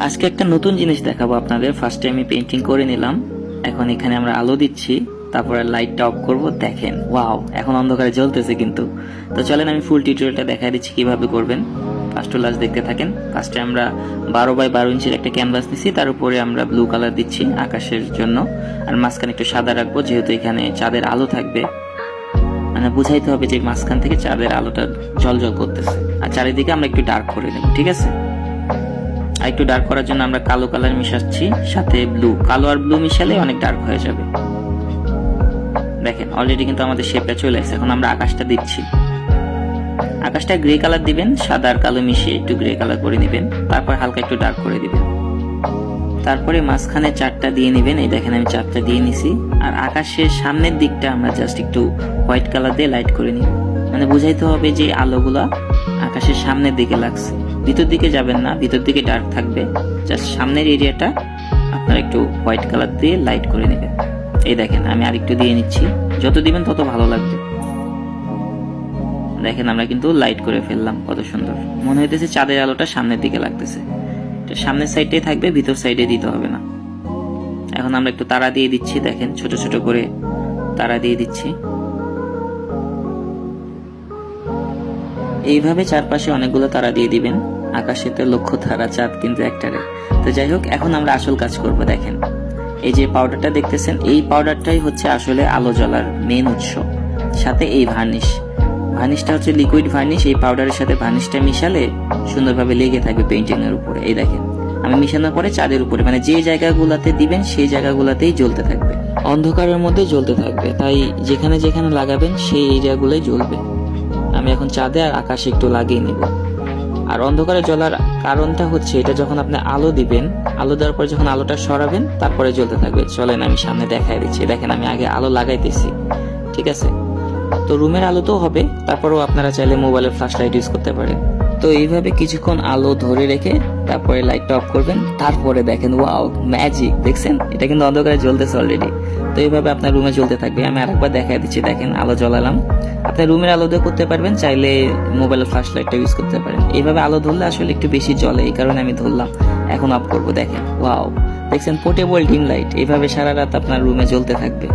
আজকে একটা নতুন জিনিস দেখাবো আপনাদের। ফার্স্টে আমি পেইন্টিং করে নিলাম, এখন এখানে আমরা আলো দিচ্ছি, তারপরে লাইটটা অফ করব। দেখেন ওয়াও, এখন অন্ধকারে জ্বলতেছে কিন্তু। তো চলেন আমি ফুল টিউটোরিয়ালটা দেখাই দিচ্ছি কিভাবে করবেন। ফার্স্ট টু লাস্ট দেখতে থাকেন। ফার্স্টে আমরা 12x12 ইঞ্চির একটা ক্যানভাস নিচ্ছি, তার উপরে আমরা ব্লু কালার দিচ্ছি আকাশের জন্য, আর মাঝখানে একটু সাদা রাখবো যেহেতু এখানে চাঁদের আলো থাকবে। মানে বুঝাইতে হবে যে মাঝখান থেকে চাঁদের আলোটা জ্বলজ্বল করতেছে। আর চারিদিকে আমরা একটু ডার্ক করে নেব, ঠিক আছে? আর একটু ডার্ক করার জন্য আমরা কালো কালার মিশাচ্ছি সাথে ব্লু। কালো আর ব্লু মিশালে অনেক ডার্ক হয়ে যাবে। দেখেন অলরেডি কিন্তু আমাদের শেপটা চলে আসছে। এখন আমরা আকাশটা দিচ্ছি। আকাশটা গ্রে কালার দিবেন, সাদা আর কালো মিশিয়ে একটু গ্রে কালার করে নেবেন, তারপর হালকা একটু ডার্ক করে দিবেন। তারপরে মাঝখানে চারটা দিয়ে নেবেন। এই দেখেন আমি চারটা দিয়ে নিছি। আর আকাশের সামনের দিকটা আমরা জাস্ট একটু হোয়াইট কালার দিয়ে লাইট করে নিব। মানে বুঝাইতে হবে যে আলোগুলা আকাশের সামনের দিকে লাগছে, ভিতর দিকে যাবেন না, ভিতর দিকে ডার্ক থাকবে। জাস্ট সামনের এরিয়াটা আপনারা একটু হোয়াইট কালার দিয়ে লাইট করে নেবেন। এই দেখেন আমি আরেকটু দিয়ে নিচ্ছি, যত দিবেন তত ভালো লাগবে। দেখেন আমরা কিন্তু লাইট করে ফেললাম, কত সুন্দর মনে হইতেছে। চাঁদের আলোটা সামনের দিকে লাগতেছে, সামনের সাইডে থাকবে, ভিতর সাইডে দিতে হবে না। এখন আমরা একটু তারা দিয়ে দিচ্ছি, দেখেন ছোট ছোট করে তারা দিয়ে দিচ্ছি। এইভাবে চারপাশে অনেকগুলো তারা দিয়ে দিবেন। আকাশে তো লক্ষ তারা, চাঁদ কিন্তু একটারে। তো যাই হোক, এখন আমরা আসল কাজ করব। দেখেন এই যে পাউডারটা দেখতেছেন, এই পাউডারটাই হচ্ছে আসলে আলো জ্বলার মেন উৎস। সাথে এই ভার্নিশটা হচ্ছে লিকুইড ভার্নিশ। এই পাউডারের সাথে ভার্নিশটা মিশালে সুন্দরভাবে লেগে থাকবে পেইন্টিং এর উপরে। এই দেখেন আমি মিশানোর পরে চাঁদের উপরে, মানে যে জায়গাগুলোতে দিবেন সেই জায়গাগুলোতেই জ্বলতে থাকবে, অন্ধকারের মধ্যে জ্বলতে থাকবে। তাই যেখানে যেখানে লাগাবেন সেই এরিয়াগুলোই জ্বলবে। আমি এখন চাঁদে আর আকাশে একটু লাগিয়ে নেব। আর অন্ধকারে জ্বলার কারণটা হচ্ছে এটা, যখন আপনি আলো দিবেন, আলো দেওয়ার পরে যখন আলোটা সরাবেন তারপরে জ্বলতে থাকবে। চলেন আমি সামনে দেখাই দিচ্ছি। দেখেন আমি আগে আলো লাগাইতেছি, ঠিক আছে? তো রুমের আলো তো হবে, তারপরেও আপনারা চাইলে মোবাইলের ফ্ল্যাশ লাইট ইউজ করতে পারেন। তো এইভাবে কিছুক্ষণ আলো ধরে রেখে তারপরে লাইটটা অফ করবেন। তারপরে দেখেন ওয়াও, ম্যাজিক! দেখছেন এটা কিন্তু অন্ধকারে জ্বলতেছে অলরেডি। তো এইভাবে আপনার রুমে জ্বলতে থাকবে। আমি আরেকবার দেখাই দিচ্ছি। দেখেন আলো জ্বালালাম। আপনি রুমের আলো দিয়ে করতে পারবেন, চাইলে মোবাইলের ফ্ল্যাশ লাইটটা ইউজ করতে পারেন। এইভাবে আলো ধরলে আসলে একটু বেশি জ্বলে, এই কারণে আমি ধরলাম। এখন অফ করবো। দেখেন ওয়াও, দেখছেন পোর্টেবল ডিম লাইট। এইভাবে সারা রাত আপনার রুমে জ্বলতে থাকবে।